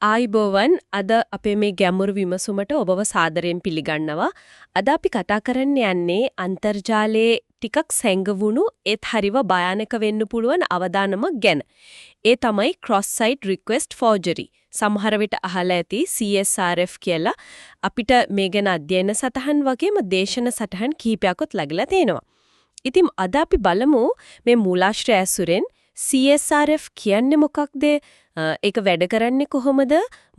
ආයිබෝවන් අද අපේ මේ ගැඹුරු විමසුමට ඔබව සාදරයෙන් පිළිගන්නවා. අද අපි කතා කරන්න යන්නේ අන්තර්ජාලයේ ටිකක් සැඟවුණු ඒත් හරිව භයානක වෙන්න පුළුවන් අවදානමක් ගැන. ඒ තමයි cross site request forgery. සමහර විට අහලා ඇති CSRF කියලා අපිට මේ ගැන අධ්‍යයන සටහන් වගේම දේශන සටහන් කිහිපයක්වත් ලැබිලා තියෙනවා. ඉතින් අද අපි බලමු මේ මූලාශ්‍රය ඇසුරෙන් CSRF කියන්නේ මොකක්ද? ඒක වැඩ කරන්නේ කොහොමද?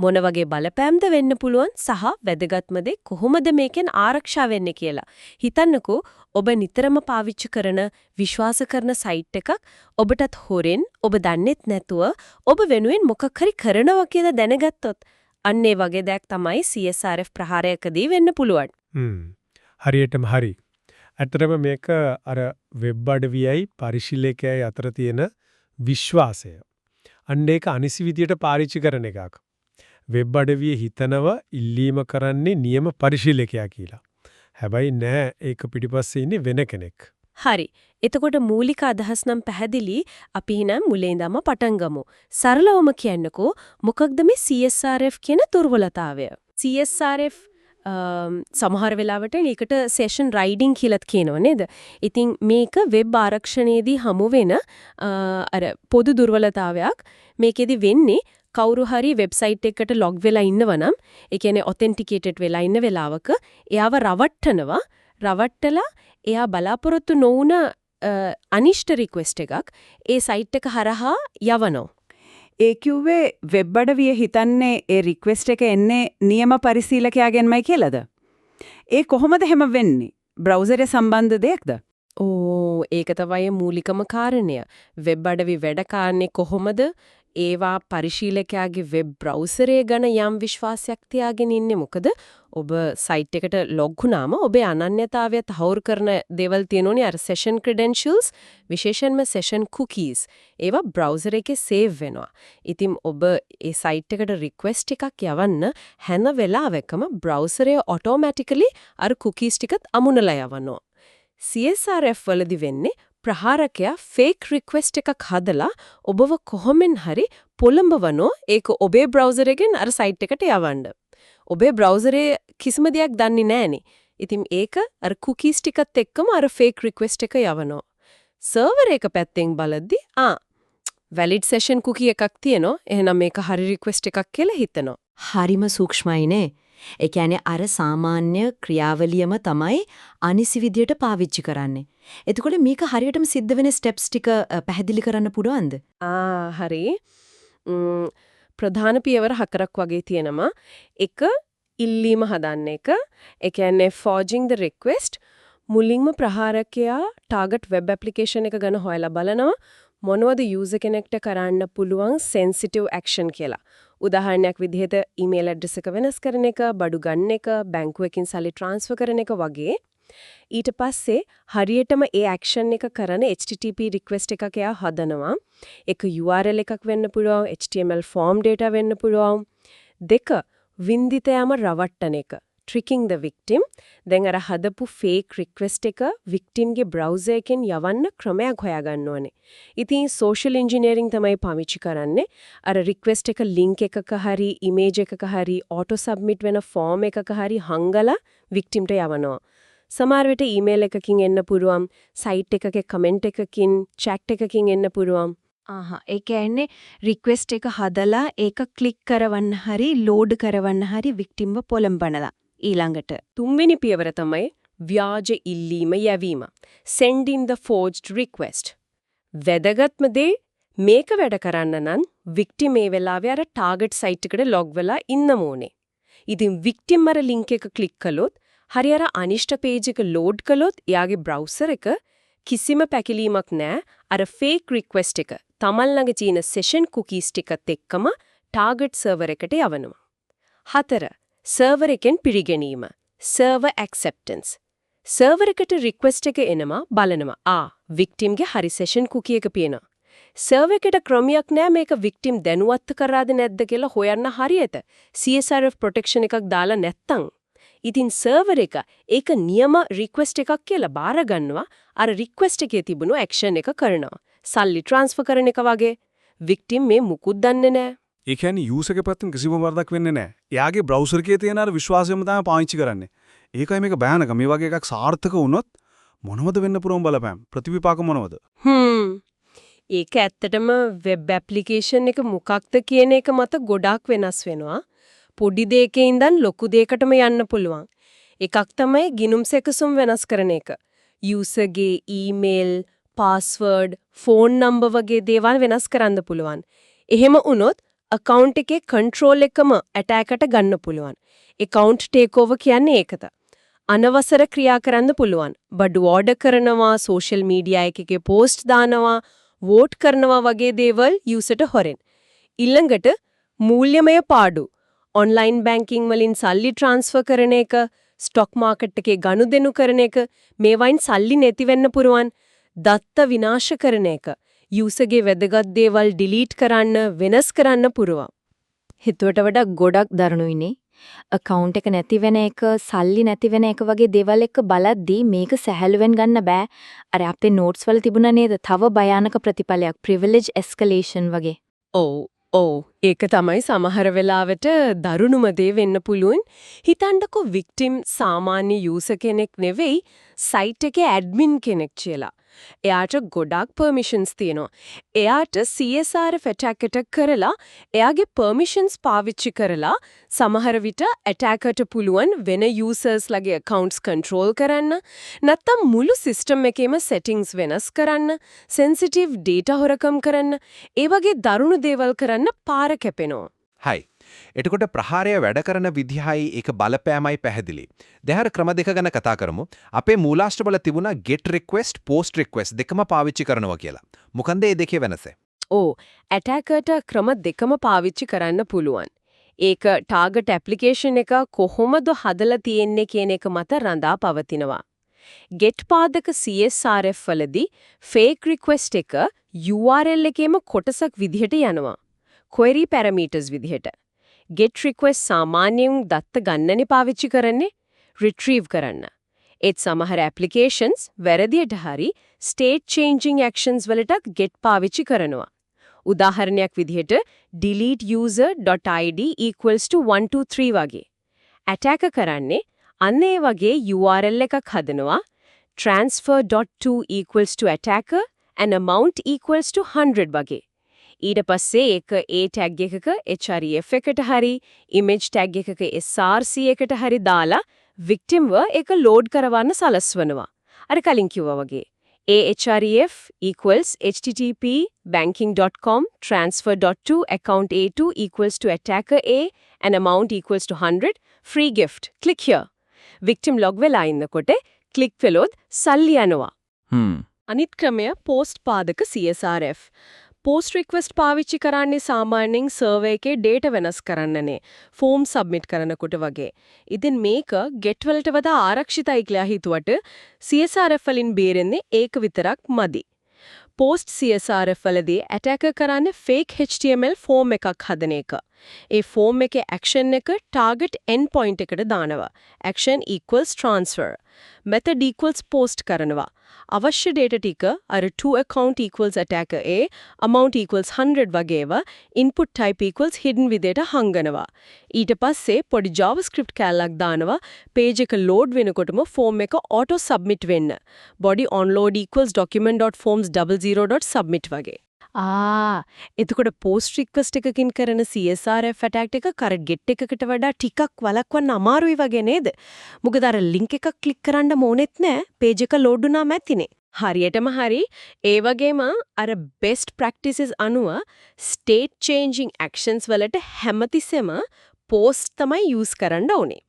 මොන වගේ බලපෑම්ද වෙන්න පුළුවන් සහ වැදගත්ම දේ කොහොමද මේකෙන් ආරක්ෂා වෙන්නේ කියලා. හිතන්නකෝ ඔබ නිතරම පාවිච්චි කරන විශ්වාස කරන සයිට් එකක් ඔබටත් හොරෙන් ඔබ දන්නෙත් නැතුව ඔබ වෙනුවෙන් මොකක් හරි කරනවා කියලා දැනගත්තොත් අන්න ඒ වගේ දෙයක් තමයි CSRF ප්‍රහාරයකදී වෙන්න පුළුවන්. හරියටම හරි. ඇත්තටම මේක අර වෙබ් අඩවියයි පරිශීලකයයි අතර තියෙන විශ්වාසය. අන්න ඒක අනිසි විදියට පාවිච්චි කරන එකක්. වෙබ් අඩවිය හිතනව ඉල්ලීම කරන්නේ නියම පරිශීලකයා කියලා. හැබැයි නෑ ඒක පිටිපස්සේ ඉන්නේ වෙන කෙනෙක්. හරි. එතකොට මූලික අදහස් නම් පැහැදිලි. අපි හිනම් මුලින් ඉඳන්ම පටන් ගමු. සරලවම කියන්නකෝ මොකක්ද මේ CSRF කියන දුර්වලතාවය? CSRF සමහර වෙලාවට ඒකට සෙෂන් රයිඩින් කියලාත් කියනවා නේද? ඉතින් මේක වෙබ් ආරක්ෂණයේදී හමු වෙන අර පොදු දුර්වලතාවයක්. මේකෙදි වෙන්නේ කවුරු හරි වෙබ්සයිට් එකකට ලොග් වෙලා ඉන්නවනම්, ඒ කියන්නේ ඔතෙන්ටිකේටඩ් වෙලා ඉන්න වෙලාවක එයාව රවට්ටනවා. රවට්ටලා එයා බලාපොරොත්තු නොවුන අනිෂ්ට රික්වෙස්ට් එකක් ඒ සයිට් එක හරහා යවනවා. ඒ කිව්වේ වෙබ් අඩවිය හිතන්නේ ඒ රික්වෙස්ට් එක එන්නේ නියම පරිශීලකයාගෙන්මයි කියලාද? ඒ කොහොමද හැම වෙන්නේ? බ්‍රවුසරේ සම්බන්ධ දෙයක්ද? ඕ ඒක තමයි මූලිකම කාරණය. වෙබ් අඩවි වැඩ කරන්නේ කොහොමද? ඒවා පරිශීලකයාගේ වෙබ් බ්‍රවුසරේ ගැන යම් විශ්වාසයක් තියාගෙන ඉන්නේ මොකද? ඔබ සයිට් එකට ලොග් වුණාම ඔබේ අනන්‍යතාවය තහවුරු කරන දේවල් තියෙනුනේ අර session credentials, විශේෂයෙන්ම session cookies. ඒවා බ්‍රවුසර් එකේ සේව් වෙනවා. ඉතින් ඔබ ඒ සයිට් එකට රික්වෙස්ට් එකක් යවන්න හැම වෙලාවෙකම බ්‍රවුසරේ ඔටෝමැටිකලි අර cookies ටිකත් අමුණලා යවනවා. CSRF වලදී වෙන්නේ ප්‍රහාරකයා ෆේක් රික්වෙස්ට් එකක් හදලා ඔබව කොහොමෙන් හරි පොළඹවනෝ ඒක ඔබේ බ්‍රවුසර් එකෙන් අර සයිට් එකට යවන්න. ඔබේ බ්‍රවුසරේ කිසිම දෙයක් දන්නේ නැහනේ. ඉතින් ඒක අර කුකීස් ටිකත් එක්කම අර ෆේක් රික්වෙස්ට් එක යවනවා. සර්වර් එක පැත්තෙන් බලද්දි වැලිඩ් සෙෂන් කුකී එකක් තියෙනවා. එහෙනම් මේක හරි රික්වෙස්ට් එකක් කියලා හිතනවා. හරිම සූක්ෂමයිනේ. ඒ කියන්නේ අර සාමාන්‍ය ක්‍රියාවලියම තමයි අනිසි විදියට පාවිච්චි කරන්නේ. එතකොට මේක හරියටම සිද්ධ වෙන ස්ටෙප්ස් ටික පැහැදිලි කරන්න පුළුවන්ද? හරි. ප්‍රධාන පියවර 4ක් වගේ තියෙනවා. එක ඉල්ලීම හදන්න එක. ඒ කියන්නේ forging the request. මුලින්ම ප්‍රහාරකයා target web application එක ගැන හොයලා බලනවා. මොනවද user කෙනෙක්ට කරන්න පුළුවන් sensitive action කියලා. උදාහරණයක් විදිහට email address එක වෙනස් කරන එක, බඩු ගන්න එක, බැංකුවකින් සල්ලි transfer කරන එක වගේ. ඊට පස්සේ හරියටම ඒ action එක කරන HTTP request එකක් එයා හදනවා. ඒක URL එකක් වෙන්න පුළුවන්, HTML form data වෙන්න පුළුවන්. දෙක වින්දිතයම රවට්ටන එක. tricking the victim. දැන් අර හදපු fake request එක victim ගේ browser එකෙන් යවන්න ක්‍රමයක් හොයාගන්න ඕනේ. ඉතින් social engineering තමයි පාවිච්චි කරන්නේ. අර request එක link එකක හරි image එකක හරි auto submit වෙන form එකක හරි හංගලා victim ට යවනවා. සමහර විට email එකකින් එන්න පුළුවන්, site එකක comment එකකින්, chat එකකින් එන්න පුළුවන්. ඒ කියන්නේ රික්වෙස්ට් එක හදලා ඒක ක්ලික් කරවන්න හරි ලෝඩ් කරවන්න හරි වික්ටිම්ව පොළඹනලා. ඊළඟට තුන්වෙනි පියවර තමයි ව්‍යාජ ඉල්ලීම යැවීම. sending the forged request. වැදගත්ම දේ මේක වැඩ කරන්න නම් victim මේ වෙලාවේ අර target site එකට log වෙලා ඉන්න ඕනේ. ඉතින් victim අර link එක click කළොත් හරි අර අනිෂ්ට page එක load කළොත් එයාගේ browser එක කිසිම පැකිලීමක් නැහැ. අර fake request එක තමන් ළඟ තියෙන session cookies ටිකත් එක්කම target server එකට යවනවා. 4. server එකෙන් පිළිගැනීම. server acceptance. server එකට request එක එනවා බලනවා. victim ගේ හරි session cookie එක පියනවා. server එකට ක්‍රමයක් නැහැ මේක victim දැනුවත් කරාද නැද්ද කියලා හොයන්න හරියට CSRF protection එකක් දාලා නැත්තම්. ඉතින් server එක ඒක නියම request එකක් කියලා බාර ගන්නවා. අර request එකේ තිබුණු action එක කරනවා. සල්ලි transfer කරන එක වගේ. victim මේ මුකුත් දන්නේ නැහැ. ඒ කියන්නේ යූසර් එකේ පැත්තෙන් කිසිම වරදක් වෙන්නේ නැහැ. එයාගේ බ්‍රවුසර් එකේ තියෙන අර විශ්වාසයම තමයි පාවිච්චි කරන්නේ. ඒකයි මේක භයානක. මේ වගේ එකක් සාර්ථක වුණොත් මොනවද වෙන්න පුළුවන් බලපෑම්? ප්‍රතිවිපාක මොනවද? ඒක ඇත්තටම වෙබ් ඇප්ලිකේෂන් එක මොකක්ද කියන එක මත ගොඩාක් වෙනස් වෙනවා. පොඩි දෙයක ඉඳන් ලොකු දෙයකටම යන්න පුළුවන්. එකක් තමයි ගිණුම් සැකසුම් වෙනස් කරන එක. යූසර්ගේ ඊමේල්, පාස්වර්ඩ්, ෆෝන් නම්බර් වගේ දේවල් වෙනස් කරන්න පුළුවන්. එහෙම වුණොත් account එකේ control එකම attack එකට ගන්න පුළුවන්. account takeover කියන්නේ ඒකද. අනවසර ක්‍රියා කරන්න පුළුවන්. බඩු ඕඩර් කරනවා, social media එකකේ post දානවා, vote කරනවා වගේ දේවල් යූසර්ට හොරෙන්. ඊළඟට මූල්‍යමය පාඩු. online banking වලින් සල්ලි transfer කරන එක, stock market එකේ ගනුදෙනු කරන එක, මේවයින් සල්ලි නැති වෙන්න පුරුවන්. දත්ත විනාශ කරන එක. යූසර්ගේ වැදගත් දේවල් delete කරන්න, වෙනස් කරන්න පුරුවන්. හිතුවට වඩා ගොඩක් දරුණුයිනේ. account එක නැති වෙන එක, සල්ලි නැති වෙන එක වගේ දේවල් එක්ක බලද්දී මේක සැහැල්ලුවෙන් ගන්න බෑ. අර අපේ notes වල තිබුණා නේද? තව භයානක ප්‍රතිඵලයක් privilege escalation වගේ. ඔව් ඒක තමයි සමහර වෙලාවට දරුණුම දේ වෙන්න පුළුවන්. හිතන්නකෝ victim සාමාන්‍ය user කෙනෙක් නෙවෙයි site එකේ admin කෙනෙක් කියලා. එයාට ගොඩක් permissions තියෙනවා. එයාට CSRF attack එක කරලා එයාගේ permissions පාවිච්චි කරලා සමහර විට attackerට පුළුවන් වෙන users ලගේ accounts control කරන්න, නැත්නම් මුළු system එකේම settings වෙනස් කරන්න, sensitive data හොරකම් කරන්න, ඒ වගේ දරුණු දේවල් කරන්න පාර කැපෙනවා. හයි. එතකොට ප්‍රහාරය වැඩ කරන විදිහයි ඒක බලපෑමයි පැහැදිලි. දැන් ක්‍රම දෙක ගැන කතා කරමු. අපේ මූලාශ්‍රවල තිබුණා get request, post request දෙකම පාවිච්චි කරනවා කියලා. මොකන්ද මේ දෙකේ වෙනස? attackerට ක්‍රම දෙකම පාවිච්චි කරන්න පුළුවන්. ඒක target application එක කොහොමද හදලා තියෙන්නේ කියන එක මත රඳා පවතිනවා. get පාදක CSRF වලදී fake request එක URL එකේම කොටසක් විදිහට යනවා. query parameters විදිහට. get request සාමාන්‍යයෙන් දත්ත ගන්නනේ පාවිච්චි කරන්නේ retrieve කරන්න. ඒත් සමහර applications වැරදියට හරි state changing actions වලට get පාවිච්චි කරනවා. උදාහරණයක් විදිහට delete user.id equals to 123 වගේ. attacker කරන්නේ අන්න ඒ වගේ URL එකක් හදනවා transfer.to equals to attacker and amount equals to 100 වගේ. ඊට පස්සේ ඒක ඒ ටැග් එකක href එකට හරි image ටැග් එකක src එකට හරි දාලා victimව ඒක load කරවන්න සලස්වනවා. අර කලින් කිව්වා වගේ. href equals http banking.com transfer.to account a2 equals to attacker a and amount equals to 100 free gift. Click here. victim log වෙලා ඉන්නකොට click කළොත් සල්ලි යනවා. අනිත් ක්‍රමය post පාදක CSRF. post request පාවිච්චි කරන්නේ සාමාන්‍යයෙන් සර්වර් එකේ data වෙනස් කරන්නනේ form submit කරනකොට වගේ. ඉතින් මේක get වලට වඩා ආරක්ෂිතයි කියලා හිතුවට CSRF වලින් බේරෙන්නේ ඒක විතරක් මදි. post CSRF වලදී attacker කරන්නේ fake HTML form එකක් හදන එක. ඒ form එකේ action එක target endpoint එකට දානවා. action equals transfer. method equals post කරනවා. අවශ්‍ය data ටික අර to account equals attacker A, amount equals 100 වගේව input type equals hidden විදියට හංගනවා. ඊට පස්සේ පොඩි JavaScript කැලලක් දානවා page එක load වෙනකොටම form එක auto submit වෙන්න. body onload equals document.forms00.submit වගේ. එතකොට post request එකකින් කරන CSRF attack එක කරට get එකකට වඩා ටිකක් වළක්වන්න අමාරුයි වගේ නේද? මොකද අර link එකක් click කරන්න ඕනෙත් නෑ page එක load වුණාම ඇතිනේ. හරියටම හරි ඒ වගේම අර best practices අනුව state changing actions වලට හැමතිස්සෙම post තමයි use කරන්න ඕනේ.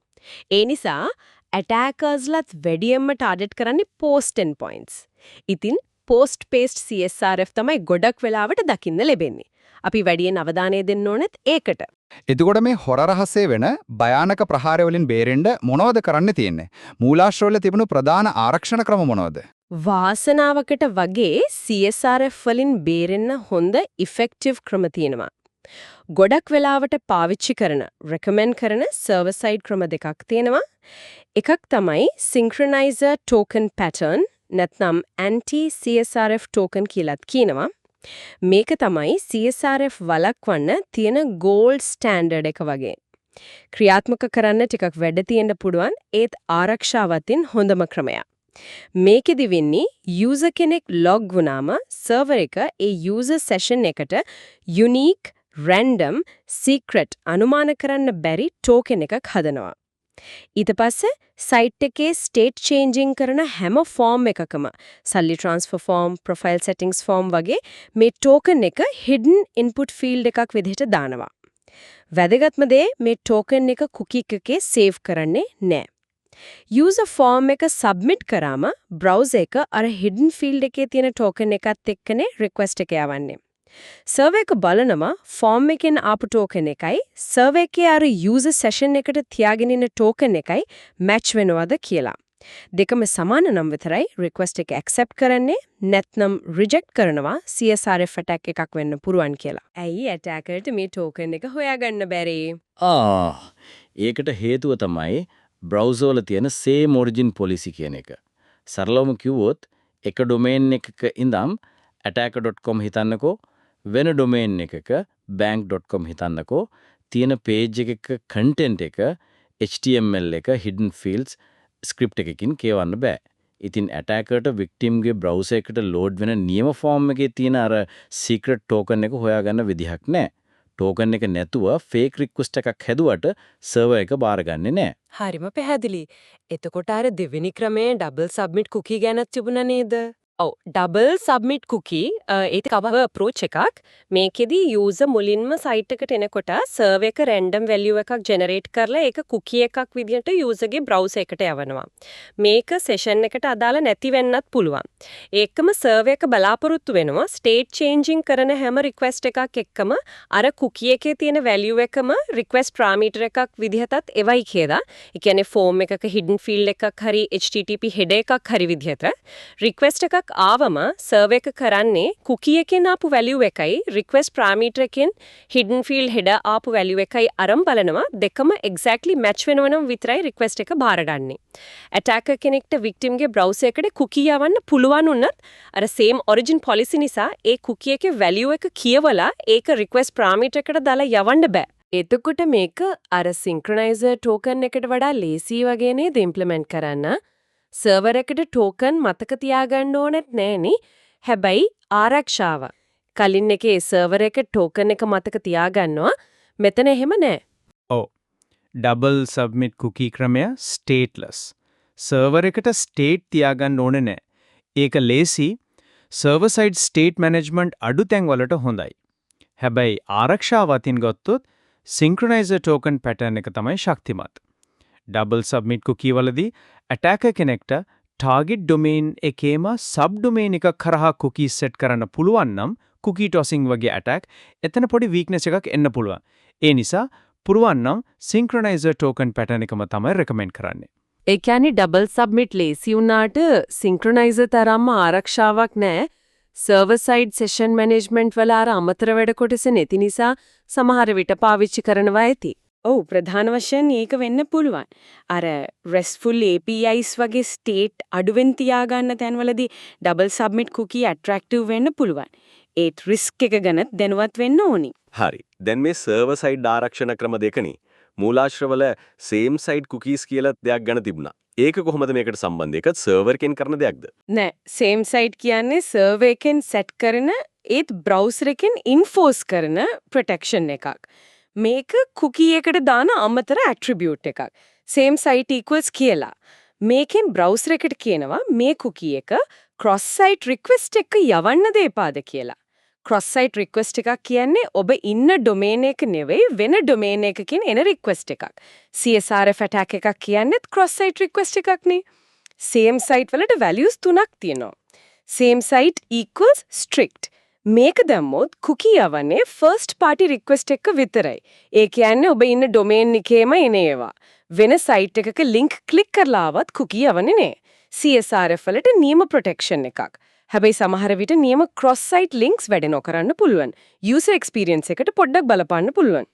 ඒ නිසා attackersලත් වැඩියෙන්ම target කරන්නේ post endpoints. ඉතින් post paste CSRF තමයි ගොඩක් වෙලාවට දකින්න ලැබෙන්නේ. අපි වැඩියෙන් අවධානය දෙන්න ඕනෙත් ඒකට. එතකොට මේ හොර රහසේ වෙන භයානක ප්‍රහාරය වලින් බේරෙන්න මොනවද කරන්න තියෙන්නේ? මූලාශ්‍රවල තිබුණු ප්‍රධාන ආරක්ෂණ ක්‍රම මොනවද? වාසනාවකට වගේ CSRF වලින් බේරෙන්න හොඳ effective ක්‍රම තියෙනවා. ගොඩක් වෙලාවට පාවිච්චි කරන recommend කරන server side ක්‍රම දෙකක් තියෙනවා. එකක් තමයි synchronizer token pattern නැත්නම් anti CSRF token කියලාත් කියනවා. මේක තමයි CSRF වළක්වන්න තියෙන ගෝල්ඩ් ස්ටෑන්ඩඩ් එක වගේ. ක්‍රියාත්මක කරන්න ටිකක් වැඩ තියෙන්න පුළුවන් ඒත් ආරක්ෂාවතින් හොඳම ක්‍රමය. මේකෙදි වෙන්නේ යූසර් කෙනෙක් ලොග් වුණාම සර්වර් එක ඒ යූසර් සෙෂන් එකට යුනික්, රැන්ඩම්, සීක්‍රට් අනුමාන කරන්න බැරි ටෝකන් එකක් හදනවා. ඊට පස්සේ සයිට් එකේ ස්ටේට් චේන්ජින් කරන හැම ෆෝම් එකකම සල්ලි transfer form, profile settings form වගේ මේ ටෝකන් එක හිඩන් ඉන්පුට් ෆීල්ඩ් එකක් විදිහට දානවා. වැදගත්ම දේ මේ ටෝකන් එක කුකී එකේ සේව් කරන්නේ නැහැ. යූසර් ෆෝම් එක සබ්මිට් කරාම බ්‍රවුසර් එක අර හිඩන් ෆීල්ඩ් එකේ තියෙන ටෝකන් එකත් එක්කනේ රික්වෙස්ට් එක යවන්නේ. සර්වර් එක බලනවා ෆෝම් එකෙන් ආපු ටෝකන් එකයි සර්වර් එකේ අර යූසර් සෙෂන් එකට තියාගෙන ඉන්න ටෝකන් එකයි මැච් වෙනවද කියලා. දෙකම සමාන නම් විතරයි රික්වෙස්ට් එක ඇක්සෙප්ට් කරන්නේ නැත්නම් රිජෙක්ට් කරනවා CSRF අටැක් එකක් වෙන්න පුරුවන් කියලා. ඇයි ඇටැකර්ට මේ ටෝකන් එක හොයාගන්න බැරි? ඒකට හේතුව තමයි බ්‍රවුසර් වල තියෙන same origin policy කියන එක. සරලවම කිව්වොත් එක ඩොමේන් එකක ඉඳන් attacker.com හිතන්නකෝ වෙන ඩොමේන් එකක bank.com හිතන්නකෝ තියෙන page එකක content එක HTML එක hidden fields ස්ක්‍රිප්ට් එකකින් කියවන්න බෑ. ඉතින් ඇටැකර්ට වික්ටිම් ගේ බ්‍රවුසර් එකට ලෝඩ් වෙන නියම ෆෝම් එකේ තියෙන අර සීක්‍රට් ටෝකන් එක හොයාගන්න විදිහක් නැහැ. ටෝකන් එක නැතුව ෆේක් රික්වෙස්ට් එකක් හැදුවට සර්වර් එක බාරගන්නේ නැහැ. හරිම පැහැදිලි. එතකොට අර දෙවෙනි ක්‍රමයේ ඩබල් සබ්මිට් කුකී ගැන තිබුණා නේද? ඔව් ඩබල් සබ්මිට් කුකී ඒක කවව අප්‍රෝච් එකක්. මේකෙදි යූසර් මුලින්ම සයිට් එකට එනකොට සර්වර් එක රැන්ඩම් වැලියු එකක් ජෙනරේට් කරලා ඒක කුකී එකක් විදිහට යූසර්ගේ බ්‍රවුසර් එකට යවනවා. මේක සෙෂන් එකට අදාළ නැති වෙන්නත් පුළුවන්. ඒකම සර්වර් එක බලාපොරොත්තු වෙනවා ස්ටේට් චේන්ජින් කරන හැම රික්වෙස්ට් එකක් එක්කම අර කුකී එකේ තියෙන වැලියු එකම රික්වෙස්ට් පාරාමීටර් එකක් විදිහටත් එවයි කියලා. ඒ කියන්නේ ෆෝම් එකක හිඩන් ෆීල්ඩ් එකක් හරි HTTP හෙඩර් එකක් හරි විදිහට රික්වෙස්ට් එකක් ආවම සර්වර් එක කරන්නේ කුකී එකෙන් ආපු වැලියු එකයි රික්වෙස්ට් පාරාමීටර් එකෙන් හිඩන් ෆීල්ඩ් හෙඩර් ආපු වැලියු එකයි අරන් බලනවා දෙකම එක්සැක්ට්ලි මැච් වෙනවනම් විතරයි රික්වෙස්ට් එක බාරගන්නේ. ඇටැකර් කෙනෙක්ට වික්ටිම්ගේ බ්‍රවුසර් එකට කුකී යවන්න පුළුවන් උනත් අර same origin policy නිසා ඒ කුකී එකේ වැලියු එක කියවලා ඒක රික්වෙස්ට් පාරාමීටර් එකට දාලා යවන්න බෑ. එතකොට මේක අර සින්ක්‍රොනයිසර් ටෝකන් එකට වඩා ලේසි වගේ නේද ඉම්ප්ලිමන්ට් කරන්න? සර්වර් එකට ටෝකන් මතක තියාගන්න ඕනෙත් නෑනේ. හැබැයි ආරක්ෂාව. කලින් එකේ සර්වර් එක ටෝකන් එක මතක තියාගන්නවා. මෙතන එහෙම නෑ. ඔව්. ඩබල් සබ්මිට් කුකී ක්‍රමය ස්ටේට්ලස්. සර්වර් එකට ස්ටේට් තියාගන්න ඕනේ නෑ. ඒක ලේසි. සර්වර් සයිඩ් ස්ටේට් මැනේජ්මන්ට් අඩු තැන් වලට හොඳයි. හැබැයි ආරක්ෂාව අතින් ගත්තොත් සින්ක්‍රොනයිසර් ටෝකන් පැටර්න් එක තමයි ශක්තිමත්. ඩබල් සබ්මිට් කුකී වලදී ඇටැකර් කෙනෙක්ට ටාගට් ඩොමේන් එකේම සබ් ඩොමේන් එකක් කරහා කුකී සෙට් කරන්න පුළුවන් නම් කුකී ටොසින් වගේ ඇටැක් එතන පොඩි වීක්නස් එකක් එන්න පුළුවන්. ඒ නිසා පුරුවන් නම් සින්ක්‍රොනයිසර් ටෝකන් පැටර්න් එකම තමයි රෙකමෙන්ඩ් කරන්නේ. ඒ කියන්නේ ඩබල් සබ්මිට් ලේසි වුණාට සින්ක්‍රොනයිසර් තරම්ම ආරක්ෂාවක් නැහැ. සර්වර් සයිඩ් සෙෂන් මැනේජ්මන්ට් වල අර අමතර වැඩ කොටස නැති නිසා සමහර විට පාවිච්චි කරනවා ඇති. ඔව් ප්‍රධාන වශයෙන් ඒක වෙන්න පුළුවන්. අර RESTful APIs වගේ ස්ටේට් අඩුවෙන් තියාගන්න තැන්වලදී ඩබල් සබ්මිට් කුකී ඇට්‍රැක්ටිව් වෙන්න පුළුවන්. ඒත් රිස්ක් එක ගැන දැනුවත් වෙන්න ඕනි. හරි. දැන් මේ සර්වර් සයිඩ් ආරක්ෂණ ක්‍රම දෙකනේ. මූලාශ්‍රවල same side cookies කියලා දෙයක් ගන්න තිබුණා. ඒක කොහොමද මේකට සම්බන්ධ? ඒකත් සර්වර් එකෙන් කරන දෙයක්ද? නෑ same site කියන්නේ සර්වර් එකෙන් සෙට් කරන ඒත් බ්‍රවුසර් එකෙන් ඉන්ෆෝස් කරන ප්‍රොටෙක්ෂන් එකක්. මේක කුකී එකට දාන අමතර ඇට්‍රිබියුට් එකක්. same site equals කියලා. මේකෙන් බ්‍රවුසර් එකට කියනවා මේ කුකී එක cross site request එක යවන්න දෙපාද කියලා. cross site request එකක් කියන්නේ ඔබ ඉන්න ඩොමේන් එක නෙවෙයි වෙන ඩොමේන් එකකින් එන request එකක්. CSRF attack එකක් කියන්නේත් cross site request එකක් නේ. same site වලට values තුනක් තියෙනවා. same site equals strict. මේක දැම්මොත් කුකී යවන්නේ first party request එක විතරයි. ඒ කියන්නේ ඔබ ඉන්න ඩොමේන් එකේම එන ඒවා. වෙන site එකක link click කරලා ආවත් කුකී යවන්නේ නෑ. CSRF වලට නියම protection එකක්. හැබැයි සමහර විට නියම cross site links වැඩ නොකරන්න පුළුවන්. user experience එකට පොඩ්ඩක් බලපාන්න පුළුවන්.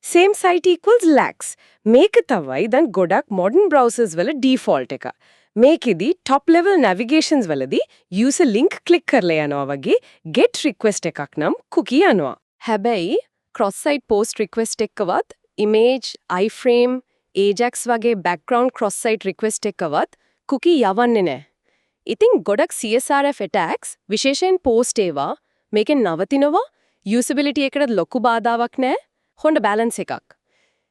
same site equals lax. මේක තමයි දැන් ගොඩක් modern browsers වල default එක. මේකෙදි top level navigations වලදී user link click කරලා යනවා වගේ get request එකක් නම් cookie යනවා. හැබැයි cross site post request එකවත් image iframe ajax වගේ background cross site request එකවත් cookie යවන්නේ නැහැ. ඉතින් ගොඩක් CSRF attacks විශේෂයෙන් post ඒවා මේකෙන් නවතිනවා usability එකට ලොකු බාධාවක් නැහැ. හොඳ balance එකක්.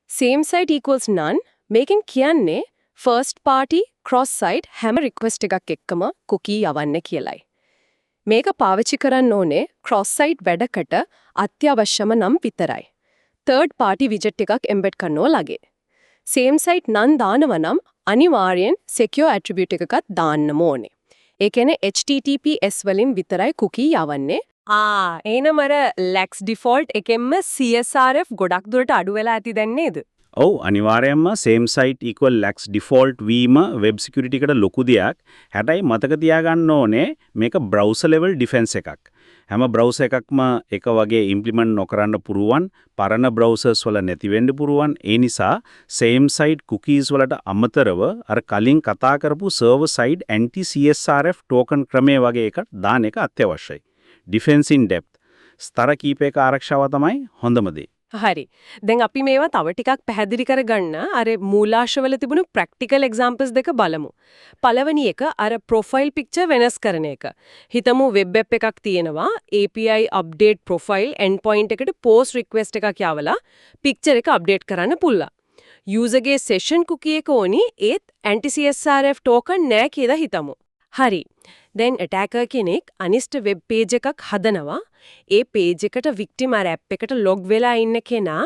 same site equals none මේකෙන් කියන්නේ first party cross site හැම request එකක් එක්කම cookie යවන්න කියලයි. මේක පාවිච්චි කරන්න ඕනේ cross site වැඩකට අත්‍යවශ්‍යම නම් විතරයි. third party widget එකක් embed කරනවා ලගේ. same site none දානවා නම් අනිවාර්යෙන් secure attribute එකකත් දාන්නම ඕනේ. ඒ කියන්නේ HTTPS වලින් විතරයි cookie යවන්නේ. එනම අර lax default එකෙන්ම CSRF ගොඩක් දුරට අඩු වෙලා ඇති දැන් නේද? ඔව් අනිවාර්යයෙන්ම same site equal lax default වීම web security එකට ලොකු දෙයක්. හැබැයි මතක තියාගන්න ඕනේ මේක browser level defense එකක්. හැම browser එකක්ම එක වගේ implement නොකරන්න පුරුවන්, පරණ browsers වල නැති වෙන්න පුරුවන්. ඒ නිසා same site cookies වලට අමතරව අර කලින් කතා කරපු server side anti CSRF token ක්‍රමයේ වගේ එකක් දාන එක අත්‍යවශ්‍යයි. defense in depth ස්තර කීපයක ආරක්ෂාව තමයි හොඳම දේ. හරි. දැන් අපි මේවා තව ටිකක් පැහැදිලි කරගන්න අර මූලාශ්‍රවල තිබුණු ප්‍රැක්ටිකල් එක්සැම්පල්ස් දෙක බලමු. පළවෙනි එක අර ප්‍රොෆයිල් පික්චර් වෙනස් කරන එක. හිතමු වෙබ් ඇප් එකක් තියෙනවා API update profile endpoint එකට post request එකක් යවලා පික්චර් එක අප්ඩේට් කරන්න පුළුවන්. user ගේ session cookie එක ඕනි ඒත් anti CSRF token නෑ කියලා හිතමු. හරි. දැන් attacker කෙනෙක් අනිෂ්ට වෙබ් page එකක් හදනවා. ඒ page එකට victim අර app එකට log වෙලා ඉන්න කෙනා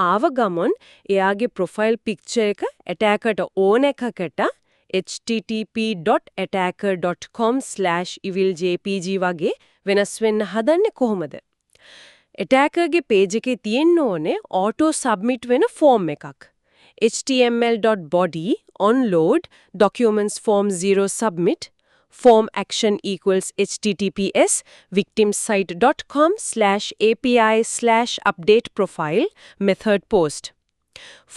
ආව ගමන් එයාගේ profile picture එක attackerට ඕන එකකට http.attacker.com/eviljpg වගේ වෙනස් වෙන්න හදන්නේ කොහොමද? attackerගේ page එකේ තියෙන්න ඕනේ auto submit වෙන form එකක්. html.body onload documents form 0 submit form action equals https victimsite.com/api/update profile method post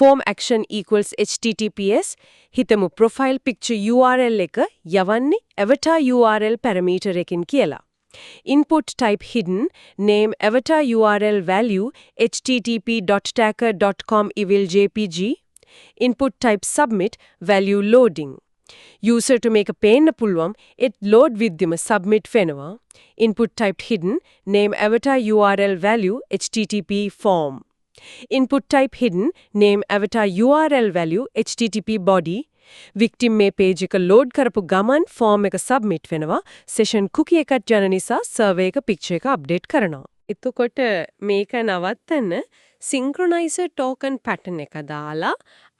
form action equals https හිතමු profile picture URL එක යවන්නේ avatar URL parameter එකකින් කියලා. input type hidden name avatar URL value http.attacker.com/eviljpg input type submit value loading user to make a pain පුළුවන් it load විද්දිම submit වෙනවා input type hidden name avatar URL value http form input type hidden name avatar URL value http body victim මේ page එක load කරපු ගමන් form එක submit වෙනවා session cookie එකක් යන නිසා server එක picture එක update කරනවා එතකොට මේක නවත්තන්න synchronizer token pattern එක දාලා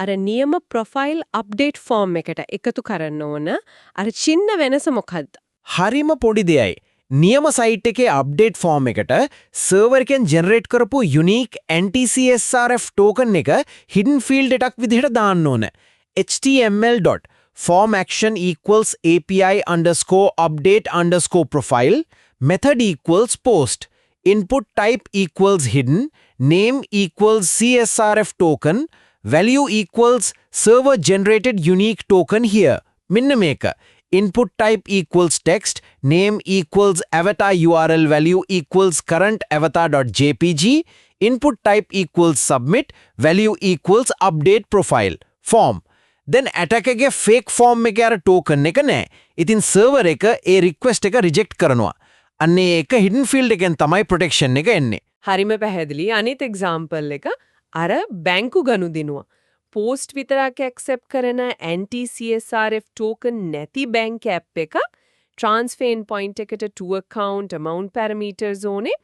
අර නියම profile update form එකට එකතු කරන්න ඕන අර චින්න වෙනස මොකද්ද? හරිම පොඩි දෙයයි. නියම site එකේ update form එකට server එකෙන් generate කරපු unique anti-CSRF token එක hidden field එකක් විදිහට දාන්න ඕන. html.form action equals API_update_profile method equals post input type equals hidden name equals CSRF token value equals server generated unique token here මෙන්න මේක input type equals text name equals avatar URL value equals current avatar.jpg input type equals submit value equals update profile form then attacker ගේ fake form එකේ අර token එක නෑ ඉතින් server එක ඒ request එක reject කරනවා අන්නේ ඒක hidden field එකෙන් තමයි protection එක එන්නේ හරිම පැහැදිලි අනිත් example එක අර බැංකු ගනුදෙනුව post විතරක් accept කරන anti CSRF token නැති bank app එක transfer endpoint එකට to account amount parameters ඕනේ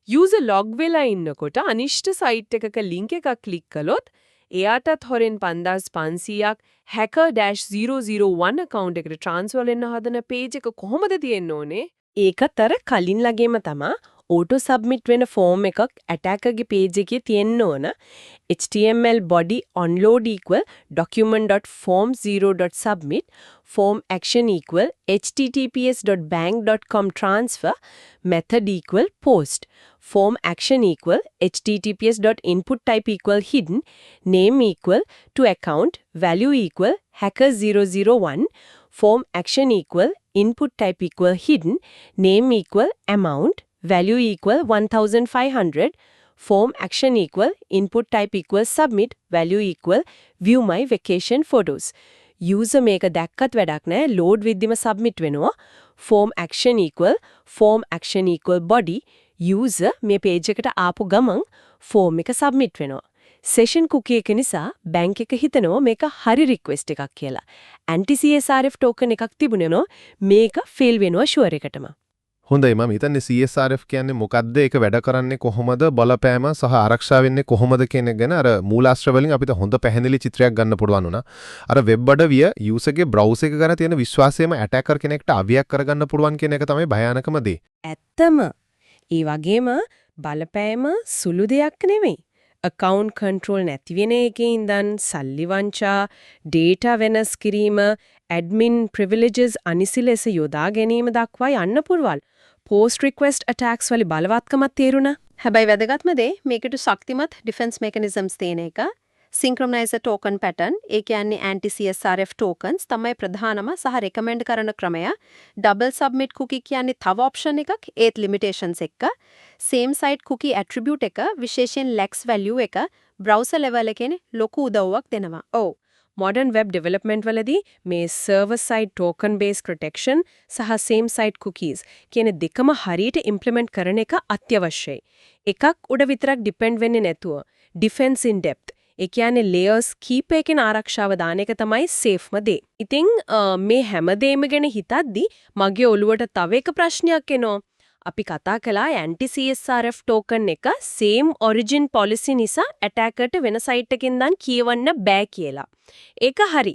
user log වෙලා ඉන්නකොට අනිෂ්ට site එකක link එකක් click කළොත් එයාටත් හොරෙන් 5500ක් hacker-001 account එකට transfer වෙන්න හදන page එක කොහොමද තියෙන්න ඕනේ ඒකතර කලින් ලගේම තමයි auto submit වෙන form එකක් attacker ගේ page එකේ තියෙන්න ඕන html body onload equal document.form0.submit form action equal https.bank.com transfer method equal post form action equal https.input type equal hidden name equal to account value equal hacker001 form action equal input type equal hidden, name equal amount, value equal 1500, form action equal input type equal submit, value equal view my vacation photos. user මේක දැක්කත් වැඩක් නැහැ, load විද්දිම submit වෙනවා. form action equal body, user මේ page එකට ආපු ගමන් form එක submit වෙනවා. session cookie එක නිසා bank එක හිතනවා මේක හරි request එකක් කියලා. anti CSRF token එකක් තිබුණේනෝ මේක fail වෙනවා sure එකටම. හොඳයි මම හිතන්නේ CSRF කියන්නේ මොකද්ද ඒක වැඩ කරන්නේ කොහොමද බලපෑම සහ ආරක්ෂා වෙන්නේ කොහොමද කියන එක ගැන අර මූලාශ්‍ර වලින් අපිට හොඳ පැහැදිලි චිත්‍රයක් ගන්න පුළුවන් වුණා. අර වෙබ් අඩවිය යූසර්ගේ බ්‍රවුසර් එක ගැන තියෙන විශ්වාසයම ඇටැකර් කෙනෙක්ට අවියක් කරගන්න පුළුවන් කියන එක තමයි භයානකම දේ. ඇත්තම ඒ වගේම බලපෑම සුළු දෙයක් නෙමෙයි. account control නැති වෙන එකේ ඉඳන් සල්ලි වංචා, data වෙනස් කිරීම, admin privileges අනිසි ලෙස යොදා ගැනීම දක්වා යන්න පුරවල්. post request attacks වල බලවත්කමක් තේරුණා. හැබැයි වැදගත්ම දේ මේකට ශක්තිමත් defense mechanisms තියෙන එක. synchronizer token pattern ඒ කියන්නේ anti CSRF tokens තමයි ප්‍රධානම සහ recommend කරන ක්‍රමය. double submit cookie කියන්නේ තව option එකක් ඒත් limitations එක්ක. same site cookie attribute එක විශේෂයෙන් lax value එක browser level එකේ ලොකු උදව්වක් දෙනවා. ඔව්. modern web development වලදී මේ server side token based protection සහ same site cookies කියන දෙකම හරියට implement කරන එක අත්‍යවශ්‍යයි. එකක් උඩ විතරක් depend වෙන්නේ නැතුව defense in depth ඒ කියන්නේ layers කීප එකකින් ආරක්ෂාව දාන එක තමයි safe දේ. ඉතින් මේ හැමදේම ගැන හිතද්දි මගේ ඔළුවට තව එක ප්‍රශ්නයක් එනවා. අපි කතා කළා anti CSRF token එක same origin policy නිසා attacker-ට වෙන site එකකින් දැන් කියවන්න බෑ කියලා. ඒක හරි.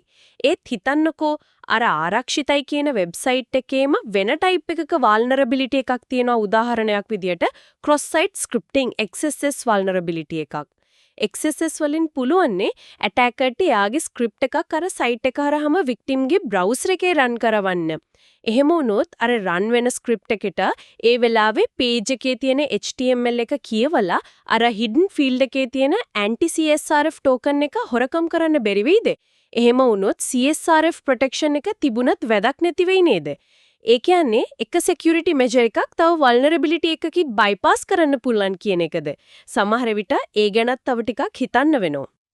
ඒත් හිතන්නකෝ අර ආරක්ෂිතයි කියන වෙබ්සයිට් එකේම වෙන type එකක vulnerability එකක් තියෙනවා උදාහරණයක් විදියට cross site scripting XSS vulnerability එකක්. XSS වලින් පුළුවන්නේ attacker-ට යාගේ script එකක් අර site එක හරහාම victim ගේ browser එකේ run කරවන්න. එහෙම වුණොත් අර run වෙන script එකට ඒ වෙලාවේ page එකේ තියෙන HTML එක කියවලා අර hidden field එකේ තියෙන anti CSRF token එක හොරකම් කරන්න බැරි වෙයිද? එහෙම වුණොත් CSRF protection එක තිබුණත් වැඩක් නැති වෙයි නේද? ඒ කියන්නේ එක security measure එකක් තව vulnerability එකකින් bypass කරන්න පුළුවන් කියන එකද? සමහර විට ඒ ගැනත් තව ටිකක් හිතන්න වෙනවා.